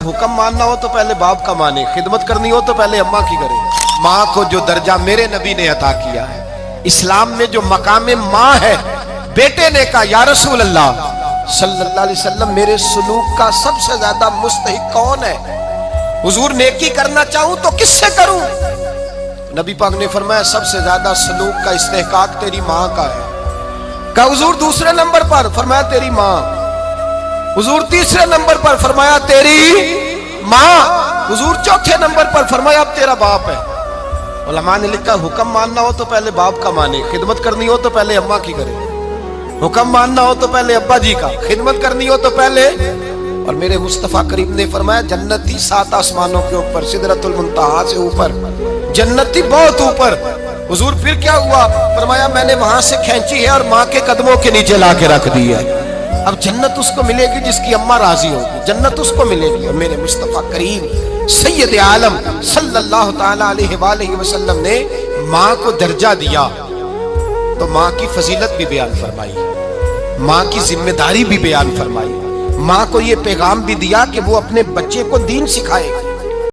हुक्म मानना हो तो पहले बाप का माने, खिदमत करनी हो तो पहले अम्मा की करे। माँ को जो दर्जा मेरे नबी ने अता किया है, इस्लाम में जो मकाम माँ है, बेटे ने कहा या रसूल अल्लाह सल्लल्लाहु अलैहि वसल्लम मेरे सुलूक का सबसे ज्यादा मुस्तहिक कौन है? हुजूर नेकी करना चाहूं तो किससे करूं? नबी पाक ने फरमाया सबसे ज्यादा सलूक का इस्तेहकाक तेरी माँ का है। कहा हुजूर दूसरे नंबर पर? फरमाया तेरी माँ। हुजूर तीसरे नंबर पर? फरमाया तेरी माँ। हुजूर चौथे नंबर पर? फरमाया अब तेरा बाप है। उलमा ने लिखा हुक्म मानना हो तो पहले बाप का माने, खिदमत करनी हो तो पहले अम्मा की करे। हुक्म मानना हो तो पहले अब्बा जी का, खिदमत करनी हो तो पहले। और मेरे मुस्तफा करीम ने फरमाया जन्नती 7 आसमानों के ऊपर, सिदरतुल मुंतहा से ऊपर, जन्नती बहुत ऊपर। हुजूर फिर क्या हुआ? फरमाया मैंने वहां से खींची है और माँ के कदमों के नीचे लाके रख दी है। अब जन्नत उसको मिलेगी जिसकी अम्मा राजी होगी, जन्नत उसको मिलेगी। और मेरे मुस्तफा करीम सैयद आलम सल्लल्लाहु ताला अलैहि वसल्लम ने माँ को दर्जा दिया तो माँ की फजीलत भी बयान फरमाई, माँ की जिम्मेदारी भी बयान फरमाई, माँ को ये पैगाम भी दिया कि वो अपने बच्चे को दीन सिखाएगी।